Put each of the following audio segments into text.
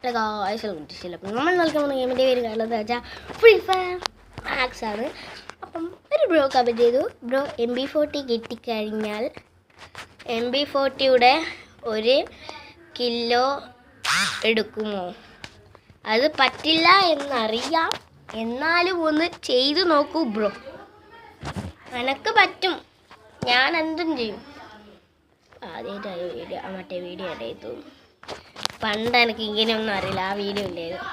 നമ്മൾ കളിക്കുന്ന ഗെയിമിൻ്റെ പേര് കാണുന്നത് വെച്ചാൽ ഫ്രീ ഫയർ മാക്സ് ആണ്. അപ്പം ഒരു ബ്രോ കമൻറ്റ് ചെയ്തു, ബ്രോ MB40 കിട്ടിക്കഴിഞ്ഞാൽ MB40യുടെ 1 കിലോ എടുക്കുമോ? അത് പറ്റില്ല എന്നറിയാം, എന്നാലും ഒന്ന് ചെയ്തു നോക്കൂ ബ്രോ. എനക്ക് പറ്റും, ഞാൻ എന്തും ചെയ്യും. ആദ്യമായിട്ടായി മറ്റേ വീഡിയോ ഇടയത്തു. പണ്ട് എനിക്ക് ഇങ്ങനെയൊന്നും അറിയില്ല, ആ വീഡിയോ ഇല്ലായിരുന്നു.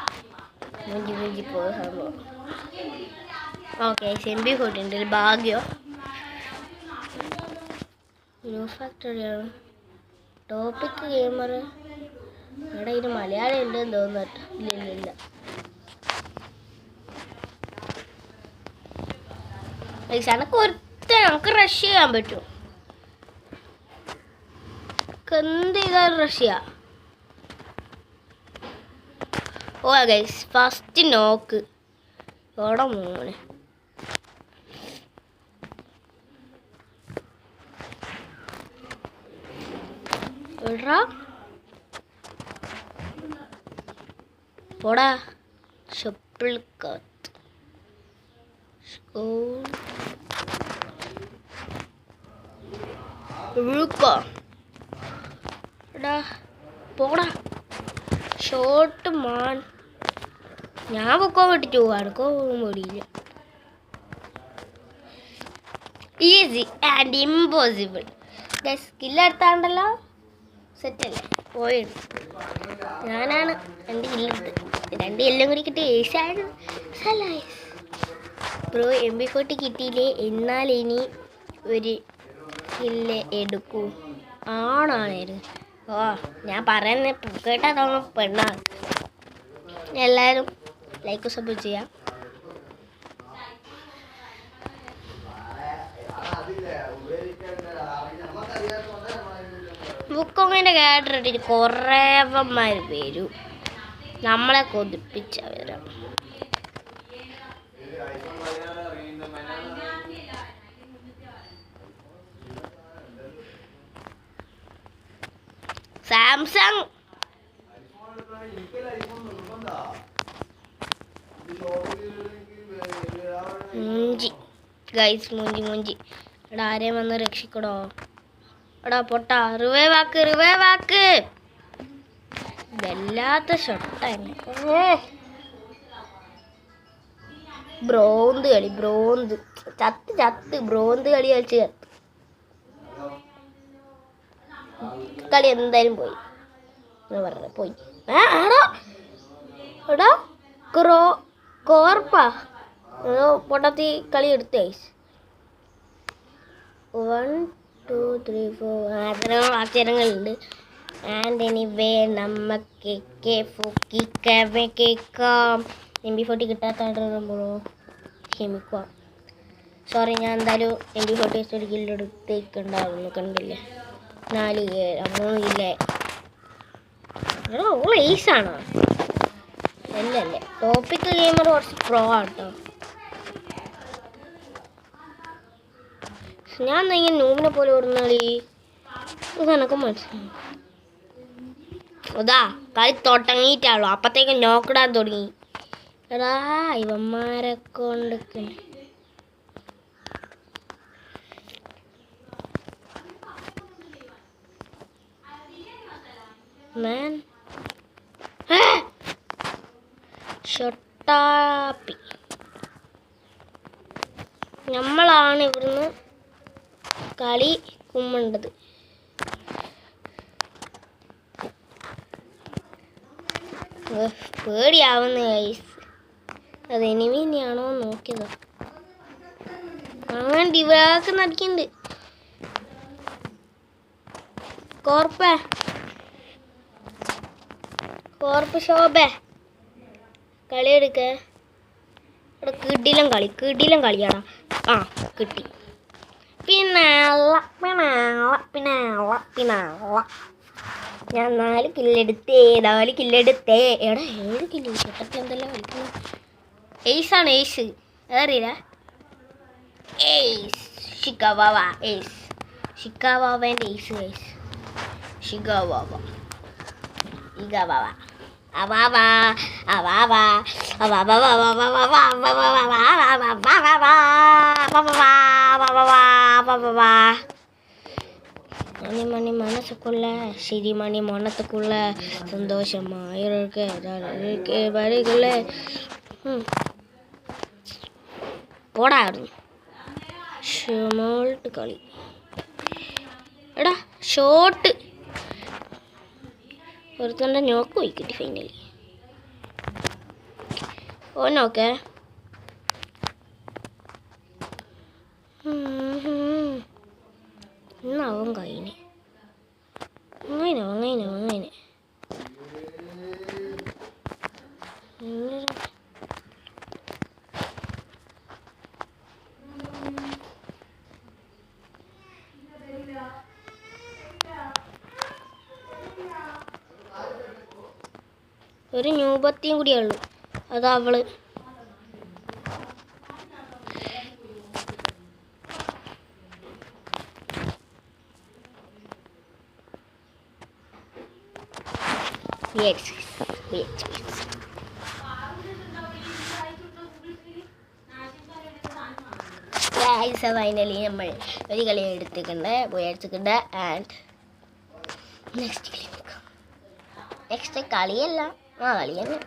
മുഞ്ചി പോയ സംഭവം. ഓക്കെ, MB40 ഉണ്ട്. ഭാഗ്യോ ന്യൂ ഫാക്ടറിയാണ്. ടോപ്പിക് ഗെയിമർ ഇവിടെ ഇത് മലയാളം ഉണ്ടെന്ന് തോന്നുന്നു. ഇല്ല നമുക്ക് റഷ് ചെയ്യാൻ പറ്റും. എന്ത് ചെയ്താൽ റഷ് ചെയ്യാം. ഓ ഗൈസ്, ഫസ്റ്റ് നോക്ക് എവിടെ മോനെ. എടാ പോടാ ഷപ്പിൾ കാത്ത്. എടാ പോടാ ഷോട്ട് മാൻ. ഞാൻ പൊക്കോൻ വിട്ടിട്ട് പോവാണ്, പോകാൻ പേടിയില്ല. Easy and impossible. സ്കില്ലെടുത്താണ്ടല്ലോ, സെറ്റല്ലേ പോയത്. ഞാനാണ് 2 കില്ലെടുത്ത്, 2 എല്ലാം കൂടി കിട്ടി. ഏസാണ് ബ്രോ. MB40 കിട്ടിയില്ലേ, എന്നാൽ ഇനി 1 കില്ല് എടുക്കൂ. ആണായിരുന്നു. ഓ ഞാൻ പറയുന്നത് കേട്ടാ തോന്നും പെണ്ണാണ്. എല്ലാവരും ലൈക്ക് സപ്പോർട്ട് ചെയ്യാം. ബുക്കൊങ്ങിൻ്റെ കേട്ടിട്ട് കുറേവന്മാർ വരും, നമ്മളെ കൊതിപ്പിച്ചവരാ. സാംസങ് മൂഞ്ചി ഗൈസ്, മൂഞ്ചി. എടാ ആരെയും വന്ന് രക്ഷിക്കടോ. എടാ പൊട്ടാ, റിവൈവാക്ക്. വല്ലാത്ത ഷോട്ടാണ്. ബ്രോന്ത് ചത്ത് ബ്രോന്ത് കളി കളിച്ച് ചത്ത്. കളി എന്തായാലും പോയി പറഞ്ഞ പോയി. എടാ കോർപ്പാ പൊട്ടത്തി കളി എടുത്ത്. 1 2 3 4 അത്രയും അക്ഷരങ്ങളുണ്ട്. ആൻഡ് എനിവേ നമുക്ക് കേൾക്കാം. MB40 കിട്ടാത്തോ ക്ഷമിക്കുക. സോറി, ഞാൻ എന്തായാലും MB40 ഒരു കില്ലെടുത്തേക്കുണ്ടാവുന്നു. കണ്ടില്ലേ, 4 3 കില്ലേ. ഓ ഏസാണോ? അല്ലേ, ടോപ്പിക് ഗെയിമർ കുറച്ച് പ്രോ ആട്ടോ. ഞാൻ ഇങ്ങനെ നൂമിനെ പോലെ ഓടുന്നാളി എനക്ക് മനസ്സിലായി. അതാ കളി തുടങ്ങിയിട്ടാണല്ലോ, അപ്പത്തേക്കും നോക്കിടാൻ തുടങ്ങി. എടാ ഇവന്മാരെ കൊണ്ട് ഷൊട്ടാപ്പി. നമ്മളാണ് ഇവിടുന്ന് കളി കുമ്മണ്ടത്. പേടിയാവുന്ന ഗൈസ്. അത് എനിമീനെയാണോ നോക്കിയത്. അങ്ങനെ ഡിവാക്ക് നടിക്കുന്നുണ്ട്. കോർപ്പ് ശോഭ കളി എടുക്ക. കിടിലം കളിയാടാ. ആ കിട്ടി. പിന്നെ ഞാൻ 4 കില്ലെടുത്തേ. എടാ 7 കില്ല് എന്തെല്ലാം കളിക്കുന്നു. ഏസാണ് ഏസ്, അതറിയില്ല. ഏസ് ഷിക്കാവാവേൻ്റെ ഏസ് ഗൈസ്. ഷിഗാവാവ மணி மணி மனசுக்குள்ள சிறிமணி மனத்துக்குள்ள சந்தோஷமாயிருக்கு வருகுள்ள പോടായിരുന്നു ഷോൾട്ട് കളി എടാ ഷോട്ട് ഒരുത്തൻ്റെ നോക്ക് പോയി കിട്ടി ഫൈനലി ഓ നോക്കേ എന്നാവും കൈന് അങ്ങനെ ഒരു ന്യൂപത്തിയും കൂടിയേ ഉള്ളൂ അതാ അവള് ഫൈനലി നമ്മൾ ഒരു കളി എടുത്തിട്ടുണ്ട് ആൻഡ് നെക്സ്റ്റ് കളിയല്ല കളി തന്നെ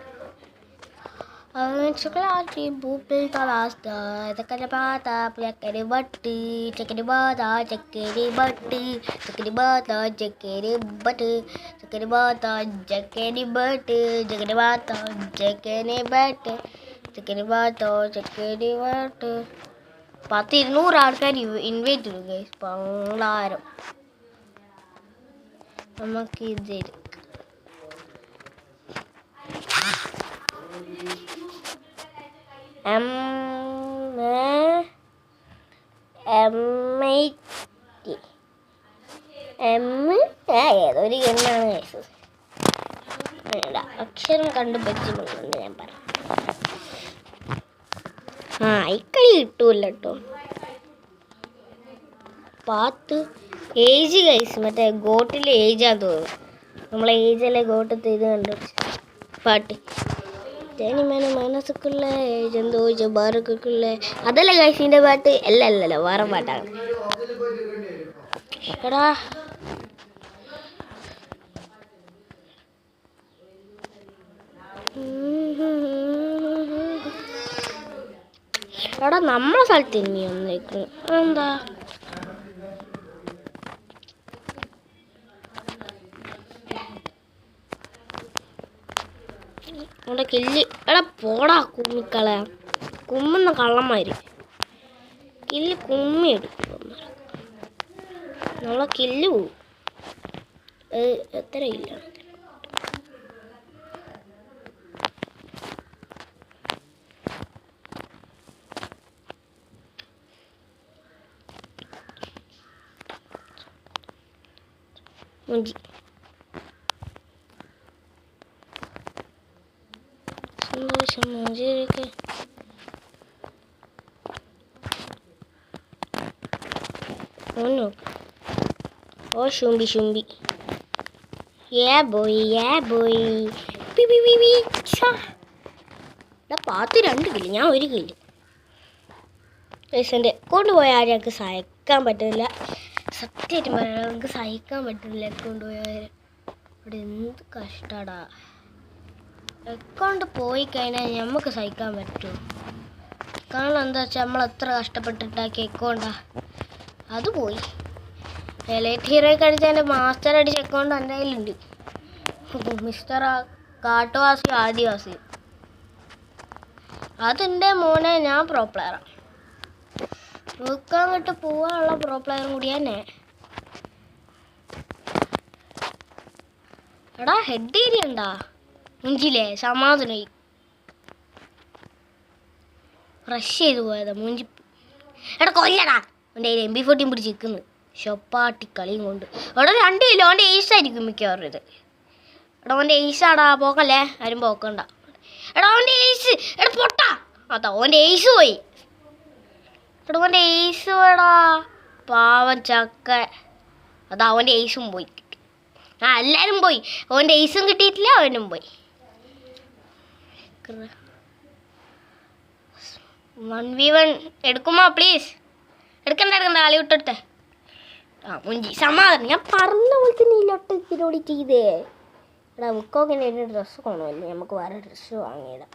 ഭൂപ്പിൽ തലാസ്ത ചക്കരി ബാത്ത ചക്കരി ബട്ട് ചക്കരി ബാത്ത ചക്കരി ബട്ട് ചക്കരി ബാത്ത ചക്കരി ബട്ട് ചക്കരി ബാത്ത ചക്കരി ബട്ട് ചക്കരി ബാത്ത ചക്കരി ബട്ട് ചക്കരി ബാത്ത ചക്കരി ബട്ട് 200 ആൾക്കാർ ഇൻവൈറ്റ് ചെയ്തു ഗൈസ് പങ്ങളാരം നമുക്ക് ഇത് ഏതൊരു എന്നാണ് ഗൈസ് അക്ഷരം കണ്ട് പറ്റുന്നുണ്ട് ഞാൻ പറഞ്ഞു ഇക്കളി കിട്ടൂല്ല കേട്ടോ പാത്ത് ഏജ് ഗൈസ് മറ്റേ ഗോട്ടിലെ ഏജാന്ന് തോന്നുന്നു നമ്മളെ ഏജല്ലേ ഗോട്ടത്ത് ഇത് കണ്ടു പാട്ട് തേനിമേന മനസ്സുക്കുള്ള ജന്തോജ ബാറക്കുള്ള അതല്ല ഗൈസിൻ്റെ പാട്ട് അല്ലല്ലോ വേറെ പാട്ടാണ് എടാ എടാ നമ്മളെ സ്ഥലത്ത് ഇനി ഒന്നേക്കും എന്താ അവിടെ കില്ലി എടാ പോടാ കുമ്മിക്കള കുമ്മുന്ന കള്ളന്മാര് കില്ലി കുമ്മി എടുക്കും നമ്മളെ കില്ല് പോവും എത്ര ഇല്ല മുഞ്ചി സന്തോഷം മുഞ്ചിരിക്കെ ഓ ശുംബി ബോയ് പാത്ത് 2 കില്ല് ഞാൻ 1 കില്ല് എൻ്റെ കൊണ്ടുപോയ ആരെയൊക്കെ സഹിക്കാൻ പറ്റില്ല സത്യമായിട്ടും പറയാം നമുക്ക് സഹിക്കാൻ പറ്റില്ല കൊണ്ടുപോയവർ ഇവിടെ എന്ത് കഷ്ടടാ അക്കൗണ്ട് പോയി കഴിഞ്ഞാൽ നമുക്ക് സഹിക്കാൻ പറ്റുമോ കാരണം എന്താ വെച്ചാൽ നമ്മൾ എത്ര കഷ്ടപ്പെട്ടിട്ടാക്കി അക്കൗണ്ടാ അത് പോയി എലൈറ്റ് ഹീറോയ്ക്ക് അടിച്ച എൻ്റെ മാസ്റ്റർ അടിച്ച അക്കൗണ്ട് എൻ്റെ കയ്യിലുണ്ട് മിസ്റ്റർ കാട്ടുവാസി ആദിവാസി അതെൻ്റെ മോനെ ഞാൻ പ്രോ പ്ലെയറാണ് നോക്കാൻ വിട്ട് പോവാനുള്ള പ്രോ പ്ലെയറും കൂടി തന്നെ എടാ ഹെഡ് ഏരിയ ഉണ്ടാ മുഞ്ചില്ലേ സമാധാനമായി റഷ് ചെയ്ത് പോയതാ മുഞ്ചി എടാ കൊല്ലടാ എൻ്റെ MP14 പിടിച്ച് നിൽക്കുന്നു ഷൊപ്പാട്ടി കളിയും കൊണ്ട് എടാ 2 കിലോ അവൻ്റെ ഏസായിരിക്കും മിക്കവാറും ഇത് എടാ അവൻ്റെ ഏസാടാ പോക്കല്ലേ ആരും പോക്കണ്ട എടാ അവൻ്റെ ഏസ് എടാ പൊട്ടാ അതാ അവൻ്റെ ഏസ് പോയി എടാ അവൻ്റെ ഏസ് പോയടാ പാവൻ ചക്ക അതാ അവൻ്റെ ഏസും പോയി എല്ലാവരും പോയി അവൻ്റെ ഏസും കിട്ടിയിട്ടില്ല അവനും പോയി 1v1 എടുക്കുമോ പ്ലീസ്? എടുക്കണ്ട ആളി വിട്ടെ. ആ മുഞ്ചി സമാധാനം. ഞാൻ പറഞ്ഞ പോലെ തന്നെ ഇല്ലോട്ട് ഇതിനോട് ചെയ്തേ. എടാ ബുക്കൊക്കെ ഒരു ഡ്രസ്സ് കാണുമല്ലേ, നമുക്ക് വേറെ ഡ്രസ്സ് വാങ്ങിയിടാം.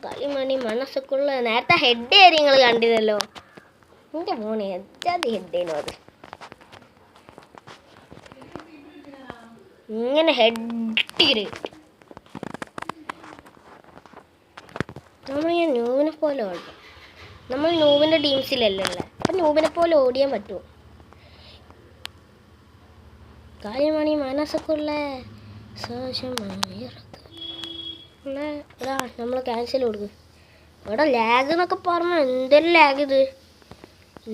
കളിമണി മനസ്സൊക്കെയുള്ള നേരത്തെ ഹെഡ് കാര്യങ്ങൾ കണ്ടില്ലല്ലോ. എൻ്റെ മോനെ എച്ചാതി ഹെഡേനോ അത്. ഇങ്ങനെ ഹെഡ് നമ്മൾ ഞാൻ നൂവിനെ പോലെ ഓടും. നമ്മൾ നൂവിൻ്റെ ടീംസിലല്ലേ, അപ്പം നൂവിനെ പോലെ ഓടിയാൻ പറ്റുമോ? കളിമണി മനസ്സൊക്കെയുള്ള എടാ നമ്മൾ ക്യാൻസൽ കൊടുക്കും. ഇവിടെ ലാഗ് എന്നൊക്കെ പറഞ്ഞു. എന്തൊരു ലാഗ് ഇത്,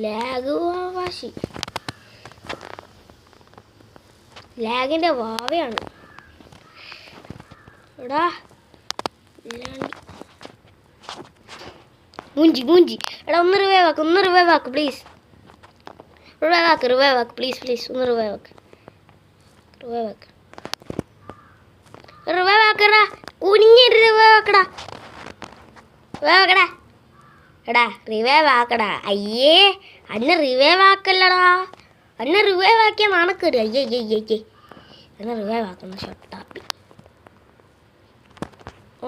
ലാഗ് വാശി, ലാഗിൻ്റെ വാവയാണ്. എടാ മൂഞ്ചി എടാ ഒന്ന് റിവൈവ് ആക്ക് പ്ലീസ്. റിവൈവ് ആക്ക് പ്ലീസ് ഒന്ന് റിവൈവ് ആക്കടാ. കുനിഞ്ഞ റിവൈവ് ആക്കടാ. എടാ റിവൈവ് ആക്കടാ. അയ്യേ അന്നെ റിവൈവ് ആക്കല്ലടാ. അന്നെ റിവൈവ് ആക്കിയ നാണക്കേട്. അയ്യേ എന്നെ റിവൈവ് ആക്കുന്ന ഷട്ടാപ്പി.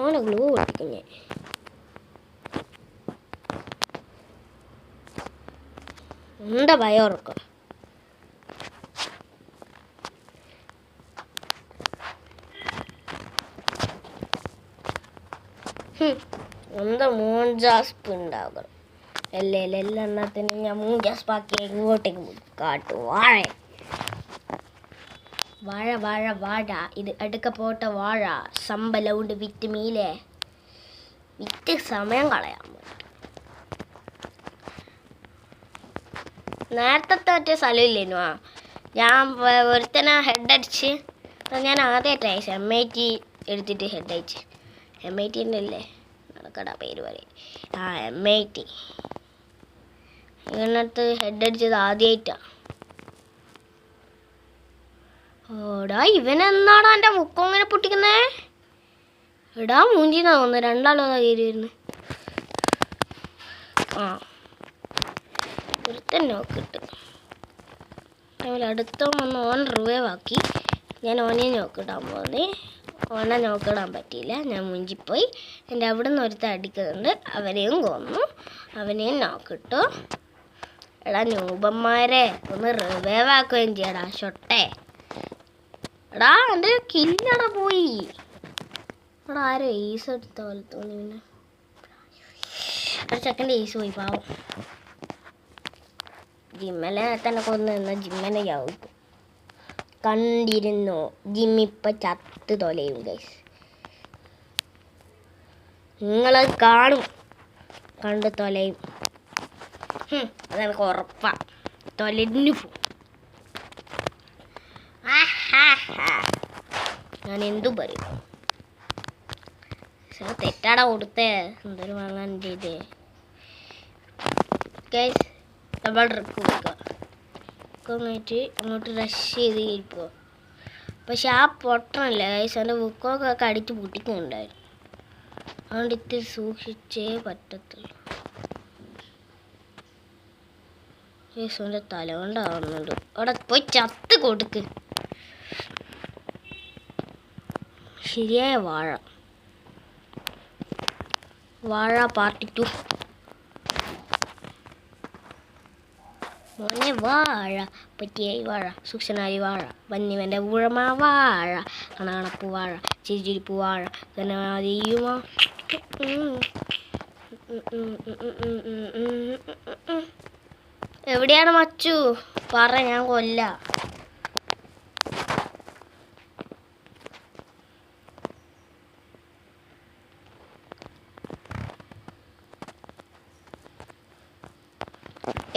ഓനെ ഗ്ലൂ പൊട്ടിക്കും ഞാൻ. എന്താ ഭയം ഉറക്കം? എന്താ മൂഞ്ചാസ്പ് ഉണ്ടാകണം. എല്ലെണ്ണത്തിനും ഞാൻ മൂഞ്ചാസ്പാക്കി ഇങ്ങോട്ടേക്ക് കാട്ടു. വാഴ ഇത് അടുക്ക പോട്ട വാഴ. സമ്പലമുണ്ട് വിറ്റ് മീലെ വിറ്റ് സമയം കളയാൻ. നേരത്തെ മറ്റേ സ്ഥലമില്ലേനു. ഞാൻ ഒരുത്തനെ ഹെഡ് അടിച്ച്. ഞാൻ ആദ്യമായിട്ട് അയച്ചു MIT എടുത്തിട്ട് ഹെഡ് അയച്ച്. MIT അല്ലേ നടക്കടാ പേര് പറയും. MIT ഇതിനകത്ത് ഹെഡ് അടിച്ചത് ആദ്യമായിട്ടാണ്. ഓടാ ഇവനെന്നാടാ എൻ്റെ മുക്കം ഇങ്ങനെ പൊട്ടിക്കുന്നേ? എടാ മൂഞ്ചിന്നാ തോന്നുന്നു. രണ്ടാളോ കയറി വരുന്നു. ഒരുത്തൻ നോക്കിട്ട് അടുത്ത വന്ന് ഓൻ റിവൈവ് ആക്കി. ഞാൻ ഓനെ നോക്കിടാൻ പോകുന്നേ. ഓനെ നോക്കിടാൻ പറ്റിയില്ല. ഞാൻ മുഞ്ചിപ്പോയി. എൻ്റെ അവിടെ നിന്ന് ഒരുത്തൻ അടിക്കുന്നുണ്ട്. അവനെയും കൊന്നു. അവനെയും നോക്കിട്ടു. എടാ ന്യൂബന്മാരെ ഒന്ന് റിവൈവ് ആക്കുകയും ചെയ്യടാ ഷൊട്ടെ. എടാ എൻ്റെ കില്ലടാ പോയി. എടാ ആരോ ഈസ് എടുത്ത പോലെ തോന്നി. പിന്നെ ഒരു സെക്കൻഡ് ഈസ് പോയി പാവം. ജിമ്മനെ തന്നെ കൊന്നു നിന്നാൽ ജിമ്മനെ ചവിട്ടും. കണ്ടിരുന്നു ജിമ്മിപ്പം ചത്ത് തൊലയും ഗൈസ്. നിങ്ങളത് കാണും, കണ്ട് തൊലയും. അതെനിക്ക് ഉറപ്പാണ്. തൊലഞ്ഞു പോവും. ഞാൻ എന്തു പറയും? തെറ്റാടാ കൊടുത്തേ. എന്തൊരു വാങ്ങാൻ ചെയ്തേ ഗൈസ്. ഡബിൾ ട്രിപ്പ് കൊടുക്കുക. അങ്ങോട്ട് റഷ് ചെയ്ത് ഇരിക്കുക. പക്ഷെ ആ പൊട്ടനല്ലേ ഗൈസ്, എൻ്റെ ബുക്കൊക്കെ അടിച്ച് പൊട്ടിക്കുന്നുണ്ടായിരുന്നു. അതുകൊണ്ട് ഇത്തിരി സൂക്ഷിച്ചേ പറ്റത്തുള്ളൂ. യേശുവിൻ്റെ തല കൊണ്ടാവുന്നുണ്ട്. അവിടെ പോയി ചത്ത് കൊടുക്ക്. ശരിയായ വാഴ പാർട്ട് 2. മോനെ വാഴ പറ്റിയായി വാഴ സൂക്ഷനായി വാഴ വന്യവൻ്റെ ഊഴമ വാഴ കണാണപ്പൂ വാഴ ചിരിച്ചിരിപ്പൂ വാഴ ധനമാതിയുമോ. എവിടെയാണ് മച്ചു? പറ, ഞാൻ കൊല്ലാം.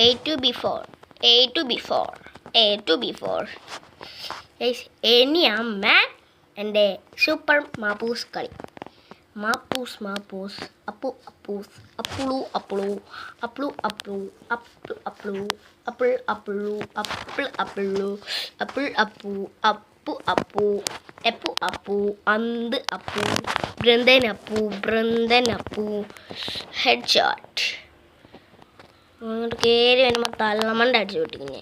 A to B4 guys. ഇനിയമ്മ എൻ്റെ സൂപ്പർ മാപ്പൂസ് കളി. മാപ്പൂസ് അപ്പു എപ്പു അപ്പു അന്ത് അപ്പു ബൃന്ദൻ അപ്പു ഹെഡ് ഷോട്ട് അങ്ങോട്ട് കയറി വരുമ്പോൾ തള്ളമണ്ട അടിച്ചു പൊട്ടിക്കുന്നേ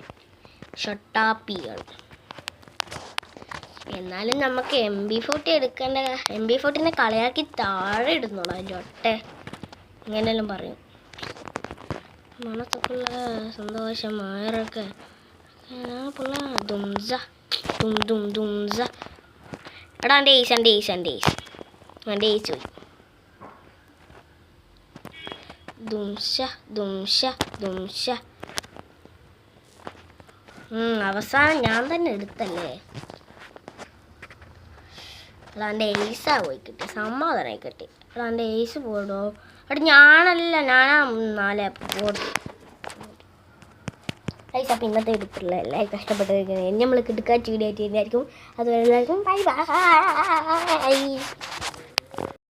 ഷട്ടാപ്പികൾ. എന്നാലും നമുക്ക് MB40 എടുക്കേണ്ട. MB40 കളിയാക്കി താഴെ ഇടുന്നുള്ളൂ അതിൻ്റെ ഒട്ടെ ഇങ്ങനെയെല്ലാം പറയും. മനസ്സൊക്കെയുള്ള സന്തോഷമായൊക്കെ എടാ എൻ്റെ ഏസ് പോയി. അവസാനം ഞാൻ തന്നെ എടുത്തല്ലേ. എടാ എൻ്റെ ഏസാ പോയി കിട്ടി, സമാധാനമായി കിട്ടി. എടാ എൻ്റെ ഏസ് പോടോ. എടാ ഞാനാ 4 പോടും. ഗൈസ് അപ്പോൾ ഇന്നത്തെ എടുത്തില്ല എല്ലാവരും കഷ്ടപ്പെട്ടിരിക്കുന്നത് നമ്മൾ കിടക്കാച്ച വീഡിയോ ആയിട്ട് തന്നെയായിരിക്കും. അതുവരെ എല്ലാവർക്കും ബൈ ബൈ.